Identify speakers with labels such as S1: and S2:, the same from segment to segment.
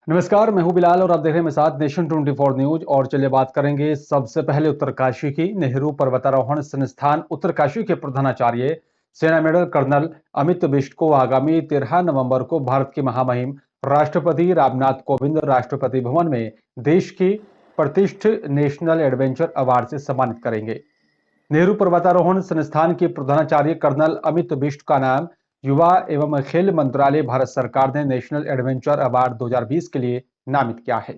S1: नमस्कार, मैं हूं बिलाल और आप देख रहे हैं मेरे साथ नेशन 24 न्यूज। और चलिए बात करेंगे सबसे पहले उत्तरकाशी की। नेहरू पर्वतारोहण संस्थान उत्तरकाशी के प्रधानाचार्य सेना मेडल कर्नल अमित बिष्ट को आगामी 13 नवंबर को भारत की महामहिम राष्ट्रपति रामनाथ कोविंद राष्ट्रपति भवन में देश की प्रतिष्ठित नेशनल एडवेंचर अवार्ड से सम्मानित करेंगे। नेहरू पर्वतारोहण संस्थान के प्रधानाचार्य कर्नल अमित बिष्ट का नाम युवा एवं खेल मंत्रालय भारत सरकार ने नेशनल एडवेंचर अवार्ड 2020 के लिए नामित किया है।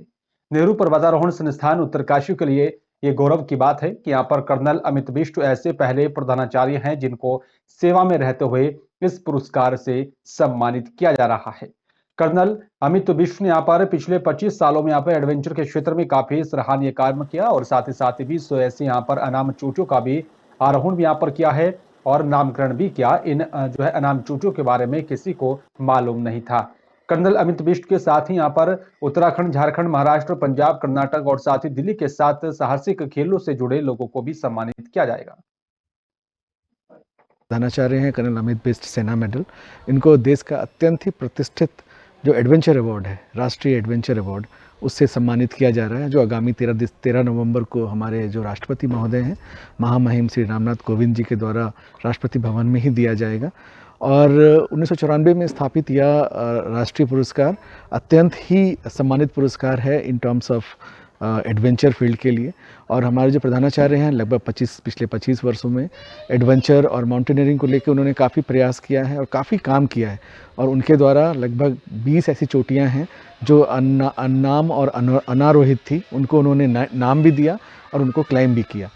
S1: नेहरू पर्वतारोहण संस्थान उत्तरकाशी के लिए ये गौरव की बात है कि यहाँ पर कर्नल अमित बिष्ट ऐसे पहले प्रधानाचार्य हैं जिनको सेवा में रहते हुए इस पुरस्कार से सम्मानित किया जा रहा है। कर्नल अमित बिष्ट ने यहाँ पर पिछले 25 सालों में यहाँ पर एडवेंचर के क्षेत्र में काफी सराहनीय कार्य किया और साथ ही 20 ऐसे यहाँ पर अनाम चोटियों का भी आरोहण भी यहाँ पर किया है और नामकरण भी किया। इन जो है अनाम चोटियों के बारे में किसी को मालूम नहीं था। कर्नल अमित बिष्ट के साथ ही यहाँ पर उत्तराखंड, झारखंड, महाराष्ट्र, पंजाब, कर्नाटक और साथ ही दिल्ली के साथ साहसिक खेलों से जुड़े लोगों को भी सम्मानित किया जाएगा।
S2: प्रधानाचार्य हैं कर्नल अमित बिष्ट सेना मेडल। इनको देश का अत्यंत ही प्रतिष्ठित जो एडवेंचर अवार्ड है, राष्ट्रीय एडवेंचर अवार्ड, उससे सम्मानित किया जा रहा है, जो आगामी 13 नवंबर को हमारे जो राष्ट्रपति महोदय हैं महामहिम श्री रामनाथ कोविंद जी के द्वारा राष्ट्रपति भवन में ही दिया जाएगा। और 1994 में स्थापित यह राष्ट्रीय पुरस्कार अत्यंत ही सम्मानित पुरस्कार है in terms of adventure field के लिए। और हमारे जो प्रधानाचार्य हैं लगभग पिछले 25 वर्षों में एडवेंचर और माउंटेनियरिंग को लेकर उन्होंने काफ़ी प्रयास किया है और काफ़ी काम किया है। और उनके द्वारा लगभग 20 ऐसी चोटियां हैं जो अनाम और अनारोहित थी, उनको उन्होंने नाम भी दिया और उनको क्लाइम भी किया।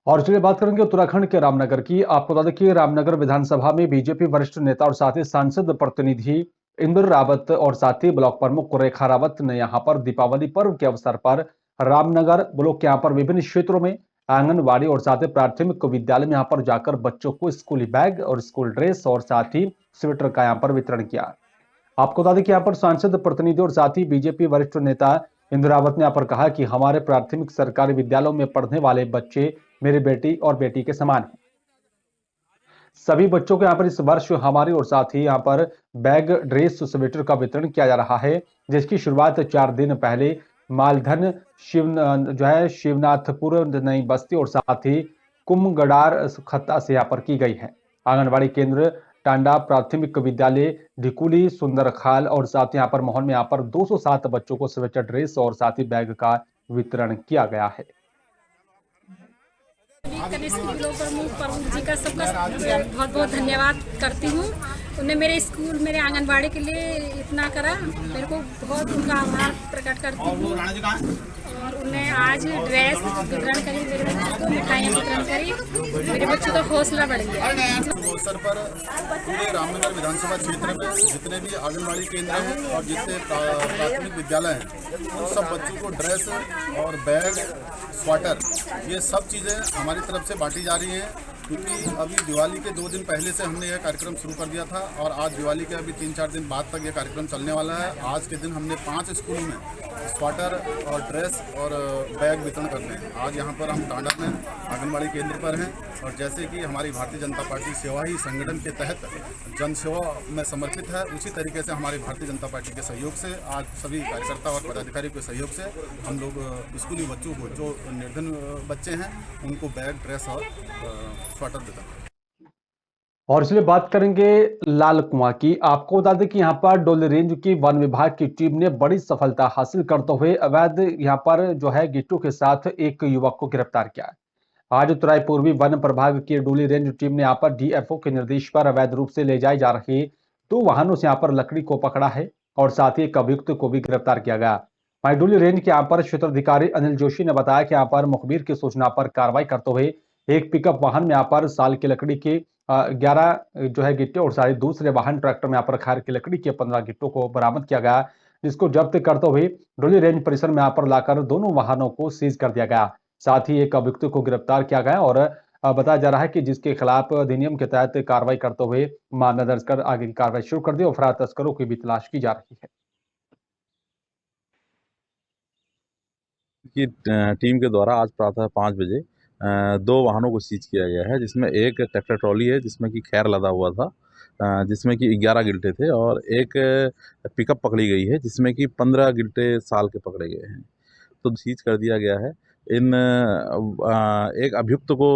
S1: और चलिए बात करेंगे उत्तराखंड के रामनगर की। आपको बता दें कि रामनगर विधानसभा में बीजेपी वरिष्ठ नेता और साथ ही सांसद प्रतिनिधि इंद्र रावत और साथ ही ब्लॉक प्रमुख रेखा रावत ने यहां पर दीपावली पर्व के अवसर पर रामनगर ब्लॉक के यहां पर विभिन्न क्षेत्रों में आंगनबाड़ी और साथ ही प्राथमिक विद्यालय में यहां पर जाकर बच्चों को स्कूली बैग और स्कूल ड्रेस और साथ ही स्वेटर का यहां पर वितरण किया। आपको बता दें कि यहाँ पर सांसद प्रतिनिधि और साथ ही बीजेपी वरिष्ठ नेता इंद्र रावत ने यहाँ पर कहा कि हमारे प्राथमिक सरकारी विद्यालयों में पढ़ने वाले बच्चे मेरे बेटी और बेटी के समान हैं। सभी बच्चों को यहाँ पर इस वर्ष हमारी और साथ ही यहाँ पर बैग, ड्रेस, स्वेटर का वितरण किया जा रहा है, जिसकी शुरुआत 4 दिन पहले मालधन शिवनाथपुर नई बस्ती और साथ ही कुमगडार खत्ता से यहाँ पर की गई है। आंगनबाड़ी केंद्र टांडा प्राथमिक विद्यालय ढिकुली सुंदरखाल और साथ ही यहाँ पर मोहन में यहाँ पर 207 बच्चों को स्वेटर, ड्रेस और साथ ही बैग का वितरण किया गया है।
S3: प्रमुख जी का सबका बहुत बहुत धन्यवाद करती हूँ। उन्हें मेरे स्कूल, मेरे आंगनबाड़ी के लिए इतना करा, मेरे को बहुत उनका आभार प्रकट करती हूँ। और उन्हें आज ड्रेस वितरण करी, मेरे बच्चों को मिठाइयाँ वितरण करी, मेरे बच्चों का हौसला बढ़ गया।
S4: अवसर पर पूरे रामनगर विधानसभा क्षेत्र में जितने भी आंगनबाड़ी केंद्र हैं और जितने प्राथमिक विद्यालय हैं, उन सब बच्चों को ड्रेस और बैग, स्वेटर, ये सब चीज़ें हमारी तरफ से बांटी जा रही हैं। क्योंकि अभी दिवाली के 2 दिन पहले से हमने यह कार्यक्रम शुरू कर दिया था और आज दिवाली के अभी 3-4 दिन बाद तक यह कार्यक्रम चलने वाला है। आज के दिन हमने 5 स्कूलों में स्वेटर और ड्रेस और बैग वितरण करते हैं। आज यहाँ पर हम टांडा में आंगनबाड़ी केंद्र पर हैं और जैसे कि हमारी भारतीय जनता पार्टी सेवा ही संगठन के तहत जन सेवा में समर्पित है, उसी तरीके से हमारी भारतीय जनता पार्टी के सहयोग से आज सभी कार्यकर्ता और पदाधिकारियों के सहयोग से हम लोग स्कूली बच्चों को, जो निर्धन बच्चे हैं, उनको बैग, ड्रेस और स्वेटर देता है।
S1: और इसलिए बात करेंगे लाल कुआं की। आपको बता दें कि यहाँ पर डोली रेंज की वन विभाग की टीम ने बड़ी सफलता हासिल करते हुए अवैध यहाँ पर जो है गिट्टू के साथ एक युवक को गिरफ्तार किया है। आज उत्तराई पूर्वी वन प्रभाग की डोली रेंज टीम ने यहाँ पर डीएफओ के निर्देश पर अवैध रूप से ले जाई जा रही 2 वाहनों से यहाँ पर लकड़ी को पकड़ा है और साथ ही एक अभियुक्त को भी गिरफ्तार किया गया। वहीं डोली रेंज के यहाँ पर क्षेत्राधिकारी अनिल जोशी ने बताया कि यहाँ पर मुखबिर की सूचना पर कार्रवाई करते हुए एक पिकअप वाहन में यहाँ पर साल की लकड़ी के 11 जो है गिट्टे और सारे दूसरे वाहन ट्रैक्टर में यहाँ पर खैर की लकड़ी के 15 गिट्टों को बरामद किया गया, जिसको जब्त करते हुए डोली रेंज परिसर में यहाँ पर लाकर दोनों वाहनों को सीज कर दिया गया। साथ ही एक अभियुक्त को गिरफ्तार किया गया और बताया जा रहा है कि जिसके खिलाफ अधिनियम के तहत कार्रवाई करते हुए मामला दर्ज कर आगे की कार्रवाई शुरू कर दी और फरार तस्करों की भी तलाश की जा रही है।
S5: की टीम के द्वारा आज प्रातः 5 बजे 2 वाहनों को सीज किया गया है, जिसमें एक ट्रैक्टर ट्रॉली है जिसमें कि खैर लदा हुआ था जिसमें कि 11 गिल्टे थे और एक पिकअप पकड़ी गई है जिसमें कि 15 गिल्टे साल के पकड़े गए हैं। तो सीज कर दिया गया है। एक अभियुक्त को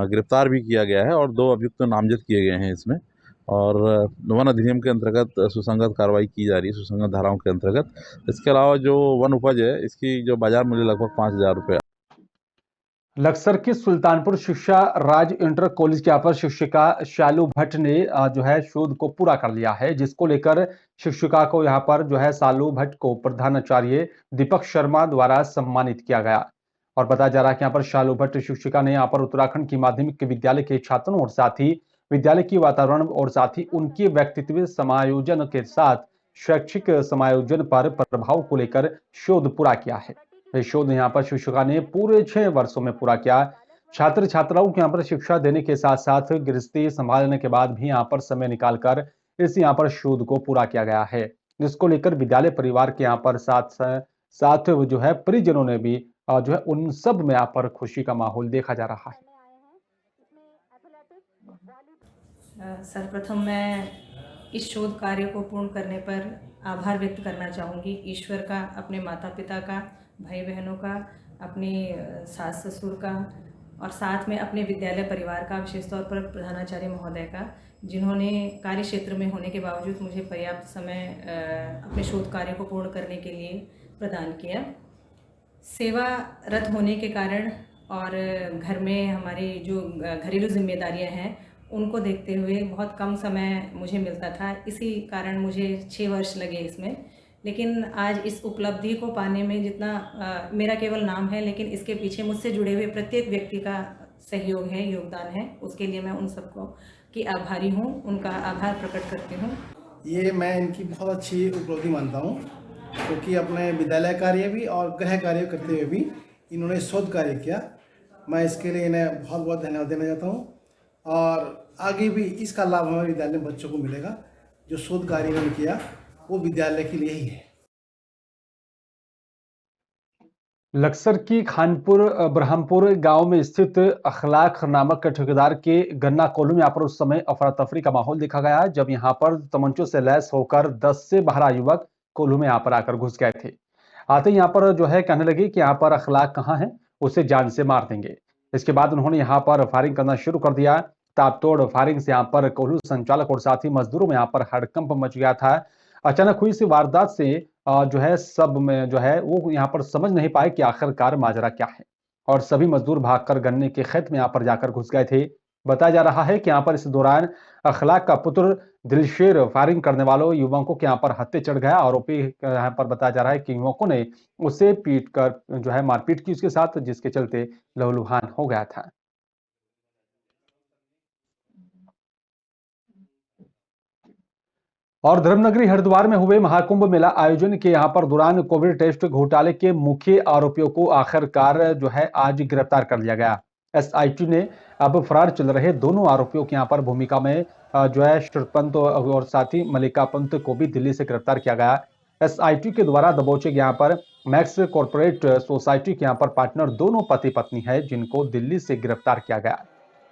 S5: गिरफ्तार भी किया गया है और 2 अभियुक्त नामजद किए गए हैं इसमें। और वन अधिनियम के अंतर्गत सुसंगत कार्रवाई की जा रही है, सुसंगत धाराओं के अंतर्गत। इसके अलावा जो वन उपज है इसकी जो बाजार मूल्य लगभग 5,000 रुपये।
S1: लक्सर की सुल्तानपुर शिक्षा राज इंटर कॉलेज की अपर शिक्षिका शालू भट्ट ने जो है शोध को पूरा कर लिया है, जिसको लेकर शिक्षिका को यहाँ पर जो है शालू भट्ट को प्रधानाचार्य दीपक शर्मा द्वारा सम्मानित किया गया। और बताया जा रहा है कि यहाँ पर शालू भट्ट शिक्षिका ने यहाँ पर उत्तराखंड की माध्यमिक विद्यालय के छात्रों और साथ ही विद्यालय की वातावरण और साथ ही उनके व्यक्तित्व समायोजन के साथ शैक्षिक समायोजन पर प्रभाव को लेकर शोध पूरा किया है। ये शोध यहाँ पर शिक्षिका ने पूरे 6 वर्षों में पूरा किया। छात्र छात्राओं को यहाँ पर शिक्षा देने के साथ साथ गृहस्थी संभालने के बाद भी यहाँ पर समय निकालकर इस यहाँ पर शोध को पूरा किया गया है, जिसको लेकर विद्यालय परिवार के यहाँ पर साथ जो है परिजनों ने भी जो है उन सब में यहाँ पर खुशी का माहौल देखा जा रहा है।
S6: सर्वप्रथम मैं इस शोध कार्य को पूर्ण करने पर आभार व्यक्त करना चाहूँगी, ईश्वर का, अपने माता पिता का, भाई बहनों का, अपने सास ससुर का और साथ में अपने विद्यालय परिवार का, विशेष तौर पर प्रधानाचार्य महोदय का, जिन्होंने कार्य क्षेत्र में होने के बावजूद मुझे पर्याप्त समय अपने शोध कार्य को पूर्ण करने के लिए प्रदान किया। सेवारत होने के कारण और घर में हमारी जो घरेलू जिम्मेदारियां हैं उनको देखते हुए बहुत कम समय मुझे मिलता था, इसी कारण मुझे 6 वर्ष लगे इसमें। लेकिन आज इस उपलब्धि को पाने में जितना मेरा केवल नाम है, लेकिन इसके पीछे मुझसे जुड़े हुए प्रत्येक व्यक्ति का सहयोग है, योगदान है, उसके लिए मैं उन सबको की आभारी हूँ, उनका आभार प्रकट करती हूँ।
S7: ये मैं इनकी बहुत अच्छी उपलब्धि मानता हूँ, क्योंकि अपने विद्यालय कार्य भी और गृह कार्य करते हुए भी इन्होंने शोध कार्य किया। मैं इसके लिए इन्हें बहुत बहुत धन्यवाद देना चाहता हूँ और आगे भी इसका लाभ हमारे विद्यालय में बच्चों को मिलेगा। जो शोध कार्य इन्होंने किया वो विद्यालय के लिए ही है।
S1: लक्सर की खानपुर ब्रह्मपुर गांव में स्थित अखलाक नामक ठेकेदार के गन्ना कोल्हू में यहाँ पर उस समय अफरा तफरी का माहौल देखा गया, जब यहाँ पर तमंचों से लैस होकर 10 से 12 युवक कोल्हू में यहाँ पर आकर घुस गए थे। आते ही यहाँ पर जो है कहने लगे कि यहाँ पर अखलाक कहाँ है, उसे जान से मार देंगे। इसके बाद उन्होंने यहाँ पर फायरिंग करना शुरू कर दिया। ताबतोड़ फायरिंग से यहाँ पर कोल्हू संचालक और साथ ही मजदूरों में यहाँ पर हड़कंप मच गया था। अचानक हुई इस वारदात से जो है सब में जो है वो यहाँ पर समझ नहीं पाए कि आखिरकार माजरा क्या है, और सभी मजदूर भागकर गन्ने के खेत में यहाँ पर जाकर घुस गए थे। बताया जा रहा है कि यहाँ पर इस दौरान अखलाक का पुत्र दिलशेर फायरिंग करने वालों युवकों के यहाँ पर हत्थे चढ़ गया। आरोपी यहाँ पर बताया जा रहा है कि युवकों ने उसे पीट कर जो है मारपीट की उसके साथ, जिसके चलते लहूलुहान हो गया था। और धर्मनगरी हरिद्वार में हुए महाकुंभ मेला आयोजन के यहाँ पर दौरान कोविड टेस्ट घोटाले के मुख्य आरोपियों को आखिरकार जो है आज गिरफ्तार कर लिया गया। एसआईटी ने अब फरार चल रहे दोनों आरोपियों की यहाँ पर भूमिका में जो है श्रीपंत और साथ ही मलिका पंत को भी दिल्ली से गिरफ्तार किया गया। एसआईटी के द्वारा दबोचे यहाँ पर मैक्स कॉर्पोरेट सोसाइटी के यहाँ पर पार्टनर दोनों पति पत्नी है, जिनको दिल्ली से गिरफ्तार किया गया।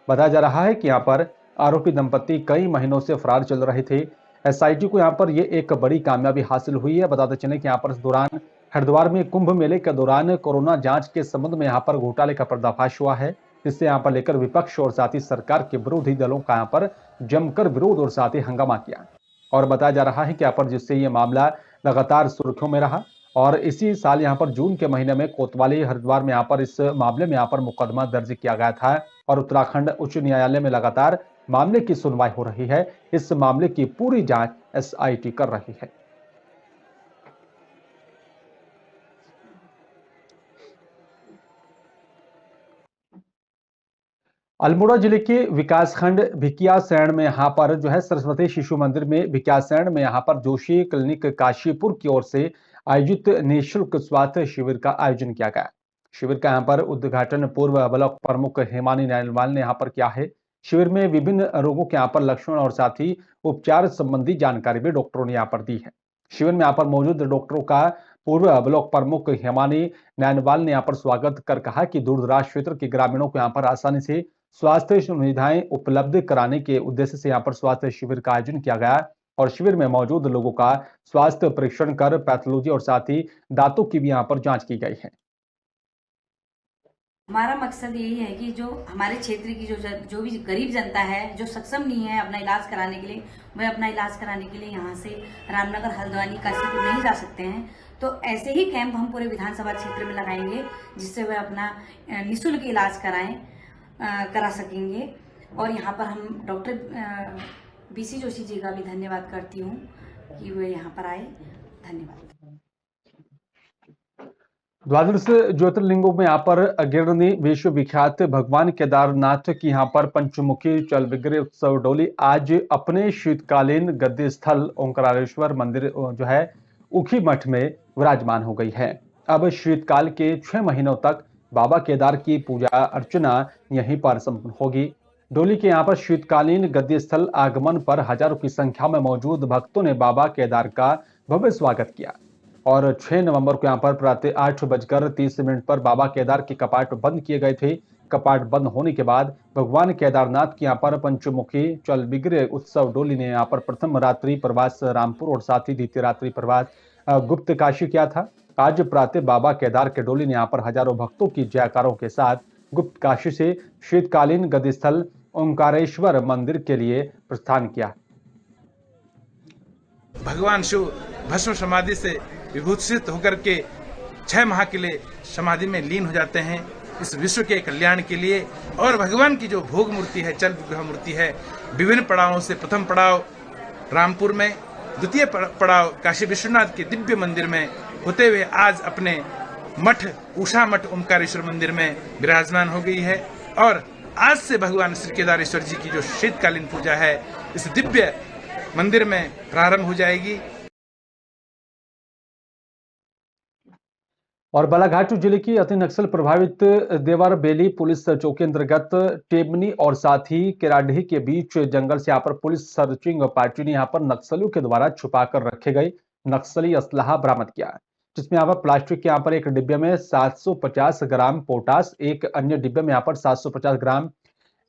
S1: बताया जा रहा है कि यहाँ पर आरोपी दंपति कई महीनों से फरार चल रहे थे। एसआईटी को यहाँ पर ये एक बड़ी कामयाबी हासिल हुई है। बताते चले कि यहाँ पर इस दौरान हरिद्वार में कुंभ मेले के दौरान कोरोना जांच के संबंध में यहाँ पर घोटाले का पर्दाफाश हुआ है, जिससे यहाँ पर लेकर विपक्ष और साथ ही सरकार के विरोधी दलों का यहाँ पर जमकर विरोध और साथ ही हंगामा किया। और बताया जा रहा है कि यहाँ पर जिससे ये मामला लगातार सुर्खियों में रहा और इसी साल यहाँ पर जून के महीने में कोतवाली हरिद्वार में यहाँ पर इस मामले में यहाँ पर मुकदमा दर्ज किया गया था और उत्तराखंड उच्च न्यायालय में लगातार मामले की सुनवाई हो रही है। इस मामले की पूरी जांच एसआईटी कर रही है। अल्मोड़ा जिले के विकासखंड भिकियासैंण में यहाँ पर जो है सरस्वती शिशु मंदिर में भिकियासैंण में यहाँ पर जोशी क्लिनिक काशीपुर की ओर से आयोजित निःशुल्क स्वास्थ्य शिविर का आयोजन किया गया। शिविर का यहाँ पर उद्घाटन पूर्व ब्लॉक प्रमुख हेमानी नैनवाल ने यहाँ पर किया है। शिविर में विभिन्न रोगों के यहाँ पर लक्षण और साथ ही उपचार संबंधी जानकारी भी डॉक्टरों ने यहाँ पर दी है। शिविर में यहाँ पर मौजूद डॉक्टरों का पूर्व ब्लॉक प्रमुख हेमानी नैनवाल ने यहाँ पर स्वागत कर कहा कि दूर दराज क्षेत्र के ग्रामीणों को यहाँ पर आसानी से स्वास्थ्य सुविधाएं उपलब्ध कराने के उद्देश्य से यहाँ पर स्वास्थ्य शिविर का आयोजन किया गया और शिविर में मौजूद लोगों का स्वास्थ्य परीक्षण कर पैथोलॉजी और साथ ही दांतों की भी यहाँ पर जांच की गई है।
S8: हमारा मकसद यही है कि जो हमारे क्षेत्र की जो भी गरीब जनता है, जो सक्षम नहीं है अपना इलाज कराने के लिए, वह अपना इलाज कराने के लिए यहाँ से रामनगर, हल्द्वानी, काशीपुर नहीं जा सकते हैं। तो ऐसे ही कैंप हम पूरे विधानसभा क्षेत्र में लगाएंगे जिससे वह अपना निःशुल्क इलाज करा सकेंगे। और यहाँ पर हम डॉक्टर बीसी जोशी जी का भी धन्यवाद करती हूँ कि वे यहाँ पर आए। धन्यवाद।
S1: द्वादश ज्योतिर्लिंगों में यहाँ पर अग्रणी विश्वविख्यात भगवान केदारनाथ की यहाँ पर पंचमुखी चल विग्रह उत्सव डोली आज अपने शीतकालीन गद्दी स्थल ओंकारेश्वर मंदिर जो है उखी मठ में विराजमान हो गई है। अब शीतकाल के 6 महीनों तक बाबा केदार की पूजा अर्चना यहीं पर संपन्न होगी। डोली के यहाँ पर शीतकालीन गद्दी स्थल आगमन पर हजारों की संख्या में मौजूद भक्तों ने बाबा केदार का भव्य स्वागत किया और 6 नवंबर को यहाँ पर प्रातः 8:30 पर बाबा केदार के कपाट बंद किए गए थे। कपाट बंद होने के बाद भगवान केदारनाथ की यहाँ पर पंचमुखी चल विग्रह उत्सव डोली ने यहाँ पर प्रथम रात्रि प्रवास रामपुर और साथ ही द्वितीय रात्रि प्रवास गुप्त काशी किया था। आज प्रातः बाबा केदार के डोली ने यहाँ पर हजारों भक्तों की जयकारों के साथ गुप्त काशी से शीतकालीन गद्दी स्थल ओंकारेश्वर मंदिर के लिए प्रस्थान किया।
S9: भगवान शिव भस्म समाधि से विभूषित होकर के 6 माह के लिए समाधि में लीन हो जाते हैं इस विश्व के कल्याण के लिए। और भगवान की जो भोग मूर्ति है, चल विग्रह मूर्ति है, विभिन्न पड़ावों से प्रथम पड़ाव रामपुर में, द्वितीय पड़ाव काशी विश्वनाथ के दिव्य मंदिर में होते हुए आज अपने मठ उषा मठ ओंकारेश्वर मंदिर में विराजमान हो गई है। और आज से भगवान श्री केदारेश्वर जी की जो शीतकालीन पूजा है इस दिव्य मंदिर में प्रारंभ हो जाएगी।
S1: और बालाघाट जिले की अति नक्सल प्रभावित देवर बेली पुलिस चौकी अंतर्गत टेमनी और साथ ही केराडीह के बीच जंगल से यहाँ पर पुलिस सर्चिंग पार्टी ने यहाँ पर नक्सलियों के द्वारा छुपाकर रखे गए नक्सली असलाहा बरामद किया, जिसमें यहाँ पर प्लास्टिक के यहाँ पर एक डिब्बे में 750 ग्राम पोटास, एक अन्य डिब्बे में यहाँ पर 750 ग्राम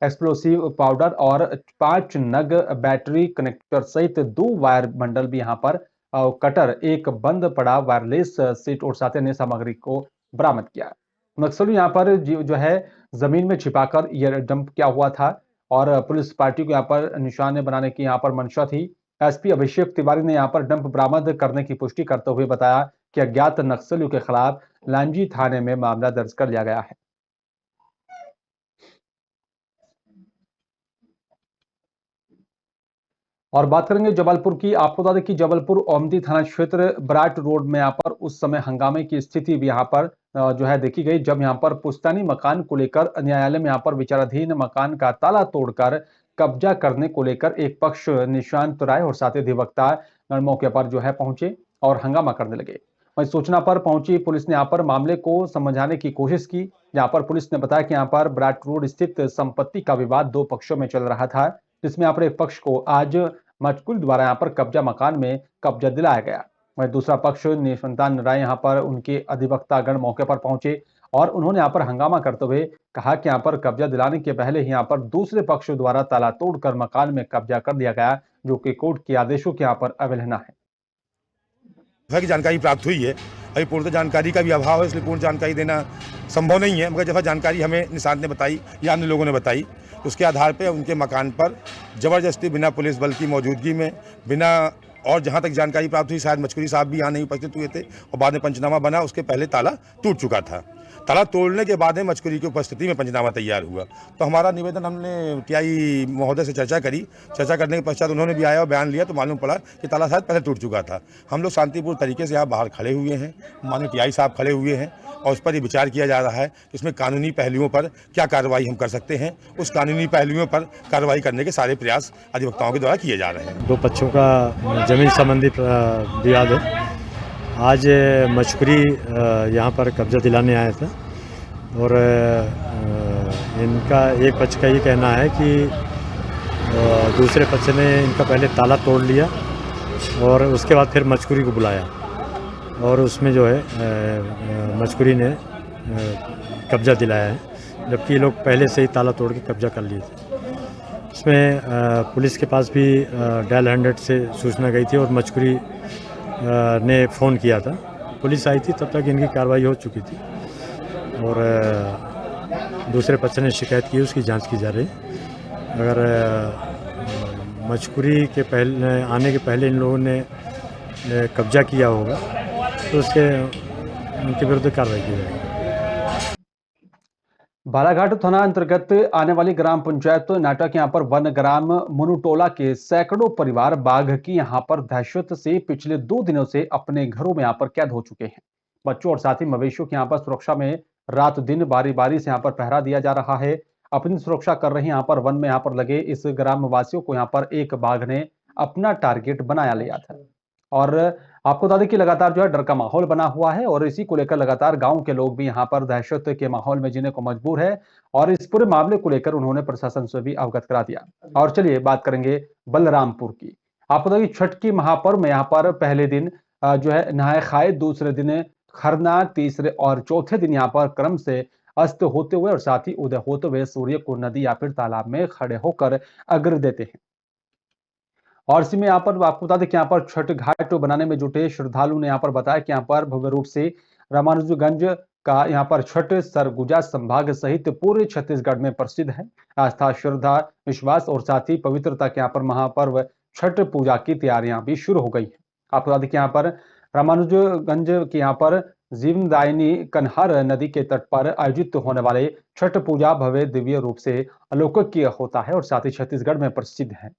S1: एक्सप्लोसिव पाउडर और 5 नग बैटरी कनेक्टर सहित 2 वायर बंडल भी यहाँ पर कटर, एक बंद पड़ा वायरलेस सेट और साथ अन्य सामग्री को बरामद किया। नक्सली यहाँ पर जो है जमीन में छिपाकर यह डंप किया हुआ था और पुलिस पार्टी को यहाँ पर निशाने बनाने की यहाँ पर मंशा थी। एसपी अभिषेक तिवारी ने यहाँ पर डंप बरामद करने की पुष्टि करते हुए बताया कि अज्ञात नक्सलियों के खिलाफ लांजी थाने में मामला दर्ज कर लिया गया है। और बात करेंगे जबलपुर की। आपको बता दें कि जबलपुर ओमती थाना क्षेत्र बराट रोड में यहाँ पर उस समय हंगामे की स्थिति भी यहाँ पर जो है देखी गई, जब यहाँ पर पुश्तैनी मकान को लेकर न्यायालय में यहाँ पर विचाराधीन मकान का ताला तोड़कर कब्जा करने को लेकर एक पक्ष निशांत राय और साथ ही अधिवक्ता मौके पर जो है पहुंचे और हंगामा करने लगे। वहीं सूचना पर पहुंची पुलिस ने यहाँ पर मामले को समझाने की कोशिश की। यहाँ पर पुलिस ने बताया कि यहाँ पर बराट रोड स्थित संपत्ति का विवाद 2 पक्षों में चल रहा था, जिसमें यहाँ पर एक पक्ष को आज मजकूर द्वारा यहाँ पर कब्जा मकान में कब्जा दिलाया गया। वहीं दूसरा पक्ष निशांत राय यहाँ पर उनके अधिवक्तागण मौके पर पहुंचे और उन्होंने यहाँ पर हंगामा करते हुए कहा कि यहाँ पर कब्जा दिलाने के पहले ही यहाँ पर दूसरे पक्ष द्वारा ताला तोड़कर मकान में कब्जा कर दिया गया, जो कि कोर्ट के आदेशों की यहाँ पर अवहेलना है।
S10: की जानकारी प्राप्त हुई है, अभी पूर्ण जानकारी का भी अभाव है, इसलिए पूर्ण जानकारी देना संभव नहीं है, मगर जैसा जानकारी हमें निशांत ने बताई या अन्य लोगों ने बताई, उसके आधार पर उनके मकान पर जबरदस्ती बिना पुलिस बल की मौजूदगी में बिना, और जहां तक जानकारी प्राप्त हुई शायद मचकुरी साहब भी यहाँ नहीं उपस्थित हुए थे और बाद में पंचनामा बना, उसके पहले ताला टूट चुका था। ताला तोड़ने के बाद में मचकुरी की उपस्थिति में पंचनामा तैयार हुआ। तो हमारा निवेदन हमने टीआई महोदय से चर्चा करी, चर्चा करने के पश्चात उन्होंने भी आया और बयान लिया तो मालूम पड़ा कि ताला शायद पहले टूट चुका था। हम लोग शांतिपूर्ण तरीके से यहाँ बाहर खड़े हुए हैं, माननीय टीआई साहब खड़े हुए हैं और उस पर ही विचार किया जा रहा है कि इसमें कानूनी पहलुओं पर क्या कार्रवाई हम कर सकते हैं। उस कानूनी पहलुओं पर कार्रवाई करने के सारे प्रयास अधिवक्ताओं के द्वारा किए जा रहे हैं।
S11: 2 पक्षों का जमीन संबंधी विवाद है। आज मचकुरी यहाँ पर कब्जा दिलाने आए थे और इनका एक पक्ष का ये कहना है कि दूसरे पक्ष ने इनका पहले ताला तोड़ लिया और उसके बाद फिर मचकुरी को बुलाया और उसमें जो है मचकुरी ने कब्जा दिलाया है, जबकि ये लोग पहले से ही ताला तोड़ के कब्जा कर लिए थे। इसमें पुलिस के पास भी डायल 100 से सूचना गई थी और मचकुरी ने फ़ोन किया था। पुलिस आई थी, तब तक इनकी कार्रवाई हो चुकी थी और दूसरे पक्ष ने शिकायत की, उसकी जांच की जा रही। अगर मचकुरी के पहले आने के पहले इन लोगों ने कब्जा किया होगा तो उसके उनके विरुद्ध कार्रवाई की जाएगी।
S1: बालाघाट थाना अंतर्गत आने वाली ग्राम पंचायत नाटक यहां पर वन ग्राम मुनुटोला के सैकड़ों परिवार बाघ की यहां पर दहशत से पिछले 2 दिनों से अपने घरों में यहां पर कैद हो चुके हैं। बच्चों और साथ ही मवेशियों की यहां पर सुरक्षा में रात दिन बारी बारी से यहां पर पहरा दिया जा रहा है। अपनी सुरक्षा कर रही यहां पर वन में यहां पर लगे इस ग्राम वासियों को यहां पर एक बाघ ने अपना टारगेट बनाया लिया था और आपको बता दें कि लगातार जो है डर का माहौल बना हुआ है और इसी को लेकर लगातार गांव के लोग भी यहां पर दहशत के माहौल में जीने को मजबूर है और इस पूरे मामले को लेकर उन्होंने प्रशासन से भी अवगत करा दिया। और चलिए बात करेंगे बलरामपुर की। आपको बता दें कि छठ की महापर्व में यहां पर पहले दिन जो है नहाए खाए, दूसरे दिन खरना, तीसरे और चौथे दिन यहां पर क्रम से अस्त होते हुए और साथ ही उदय होते हुए सूर्य को नदी या फिर तालाब में खड़े होकर अर्घ्य देते हैं। और इसी में यहाँ पर आपको बता दें कि यहाँ पर छठ घाट बनाने में जुटे श्रद्धालु ने यहाँ पर बताया कि यहाँ पर भव्य रूप से रामानुजगंज का यहाँ पर छठ सरगुजा संभाग सहित पूरे छत्तीसगढ़ में प्रसिद्ध है। आस्था, श्रद्धा, विश्वास और साथ ही पवित्रता के यहाँ पर महापर्व छठ पूजा की तैयारियां भी शुरू हो गई है। आपको बता दें कि यहाँ पर रामानुजगंज के यहाँ पर जीवनदायिनी कन्हार नदी के तट पर आयोजित होने वाले छठ पूजा भव्य दिव्य रूप से अलौकिक होता है और साथ ही छत्तीसगढ़ में प्रसिद्ध है।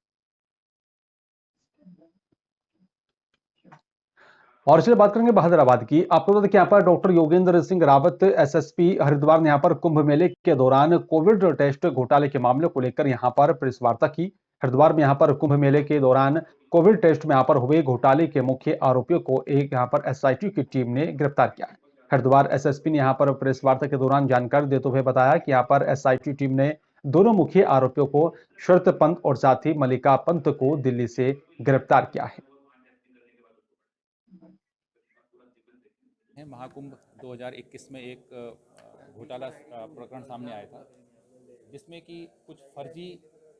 S1: और इसलिए बात करेंगे बहादुराबाद की। आपको बता दें कि यहाँ पर डॉक्टर योगेंद्र सिंह रावत एसएसपी हरिद्वार ने यहाँ पर कुंभ मेले के दौरान कोविड टेस्ट घोटाले के मामले को लेकर यहाँ पर प्रेस वार्ता की। हरिद्वार में यहाँ पर कुंभ मेले के दौरान कोविड टेस्ट में यहाँ पर हुए घोटाले के मुख्य आरोपियों को एक यहाँ पर एसआईटी की टीम ने गिरफ्तार किया है। हरिद्वार एसएसपी ने यहाँ पर प्रेस वार्ता के दौरान जानकारी देते हुए बताया कि यहाँ पर एसआईटी टीम ने दोनों मुख्य आरोपियों को शरत पंत और साथ ही मल्लिका पंत को दिल्ली से गिरफ्तार किया है।
S12: महाकुंभ 2021 में एक घोटाला प्रकरण सामने आया था जिसमें कि कुछ फर्जी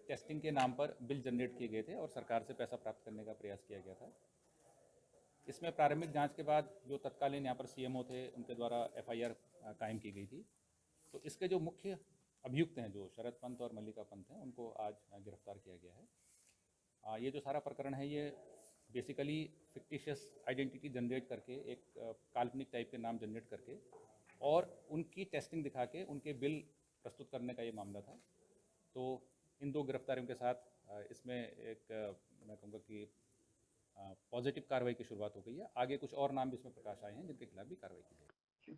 S12: टेस्टिंग के नाम पर बिल जनरेट किए गए थे और सरकार से पैसा प्राप्त करने का प्रयास किया गया था। इसमें प्रारंभिक जांच के बाद जो तत्कालीन यहाँ पर सीएमओ थे उनके द्वारा एफआईआर कायम की गई थी। तो इसके जो मुख्य अभियुक्त हैं, जो शरद पंत और मल्लिका पंत हैं, उनको आज गिरफ्तार किया गया है। ये जो सारा प्रकरण है ये बेसिकली फिक्टिशियस आइडेंटिटी जनरेट करके, एक काल्पनिक टाइप के नाम जनरेट करके और उनकी टेस्टिंग दिखा के उनके बिल प्रस्तुत करने का ये मामला था। तो इन 2 गिरफ्तारियों के साथ इसमें एक मैं कहूँगा कि पॉजिटिव कार्रवाई की शुरुआत हो गई है। आगे कुछ और नाम भी इसमें प्रकाश आए हैं जिनके खिलाफ भी कार्रवाई की जाएगी।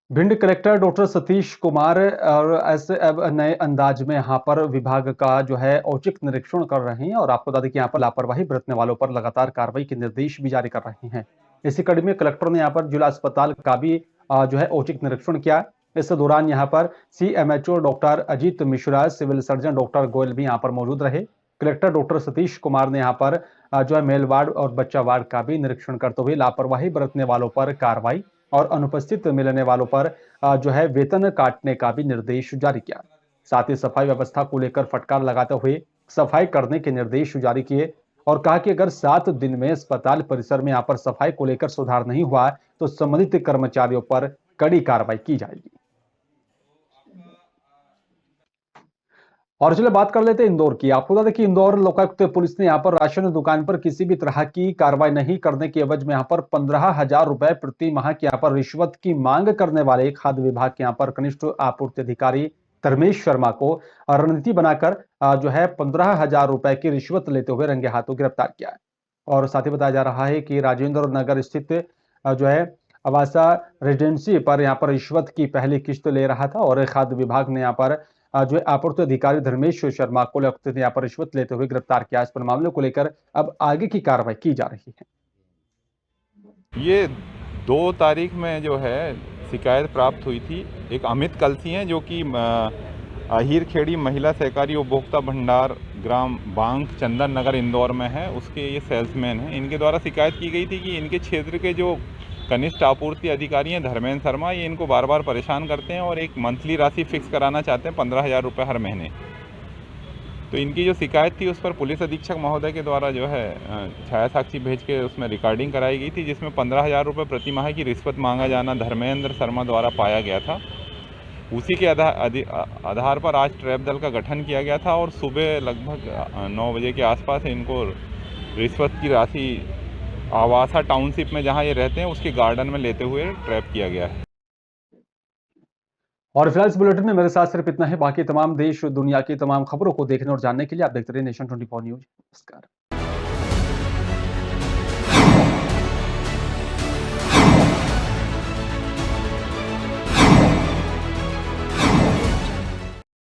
S1: भिंड कलेक्टर डॉक्टर सतीश कुमार और ऐसे अब नए अंदाज में यहाँ पर विभाग का जो है औचक निरीक्षण कर रहे हैं और आपको बता दें कि यहाँ पर लापरवाही बरतने वालों पर लगातार कार्रवाई के निर्देश भी जारी कर रहे हैं। इसी कड़ी में कलेक्टर ने यहाँ पर जिला अस्पताल का भी जो है औचक निरीक्षण किया। इस दौरान यहाँ पर CMHO doctor Ajit Mishra, civil surgeon doctor Goyal भी यहाँ पर मौजूद रहे। कलेक्टर डॉक्टर सतीश कुमार ने यहाँ पर जो है मेल वार्ड और बच्चा वार्ड का भी निरीक्षण करते हुए लापरवाही बरतने वालों पर कार्रवाई और अनुपस्थित मिलने वालों पर जो है वेतन काटने का भी निर्देश जारी किया। साथ ही सफाई व्यवस्था को लेकर फटकार लगाते हुए सफाई करने के निर्देश जारी किए और कहा कि अगर 7 दिन में अस्पताल परिसर में यहाँ पर सफाई को लेकर सुधार नहीं हुआ तो संबंधित कर्मचारियों पर कड़ी कार्रवाई की जाएगी। और चलिए बात कर लेते हैं इंदौर की। आपको बता दें कि इंदौर लोकायुक्त पुलिस ने यहाँ पर राशन दुकान पर किसी भी तरह की कार्रवाई नहीं करने की एवज में यहाँ पर 15,000 रुपए प्रति माह की यहाँ पर रिश्वत की मांग करने वाले खाद्य विभाग के यहाँ पर कनिष्ठ आपूर्ति अधिकारी धर्मेश शर्मा को रणनीति बनाकर जो है 15,000 रुपए की रिश्वत लेते हुए रंगे हाथों गिरफ्तार किया है। और साथ ही बताया जा रहा है कि राजेंद्र नगर स्थित जो है आवासा रेजिडेंसी पर यहाँ पर रिश्वत की पहली किश्त ले रहा था और खाद्य विभाग ने यहाँ पर जो है आपूर्ति अधिकारी धर्मेश शर्मा को यहाँ पर रिश्वत लेते हुए गिरफ्तार किया। इस पर मामले को लेकर अब आगे की कार्रवाई की जा रही है।
S13: ये 2 तारीख में जो है शिकायत प्राप्त हुई थी। एक अमित कलसी हैं जो कि अहीरखेड़ी महिला सहकारी उपभोक्ता भंडार ग्राम बांग चंदन नगर इंदौर में है, उसके ये सेल्समैन हैं। इनके द्वारा शिकायत की गई थी कि इनके क्षेत्र के जो कनिष्ठ आपूर्ति अधिकारी हैं धर्मेंद्र शर्मा, ये इनको बार बार परेशान करते हैं और एक मंथली राशि फिक्स कराना चाहते हैं 15,000 रुपये हर महीने। तो इनकी जो शिकायत थी उस पर पुलिस अधीक्षक महोदय के द्वारा जो है छाया साक्षी भेज के उसमें रिकॉर्डिंग कराई गई थी, जिसमें 15,000 रुपये प्रति माह की रिश्वत मांगा जाना धर्मेंद्र शर्मा द्वारा पाया गया था। उसी के आधार पर आज ट्रैप दल का गठन किया गया था और सुबह लगभग 9 बजे के आसपास इनको रिश्वत की राशि आवासा टाउनशिप में जहां ये रहते हैं उसके गार्डन में लेते हुए ट्रैप किया गया है।
S1: और फिलहाल इस बुलेटिन में मेरे साथ सिर्फ इतना है। बाकी तमाम देश दुनिया की तमाम खबरों को देखने और जानने के लिए आप देखते रहिए नेशन 24 न्यूज। नमस्कार।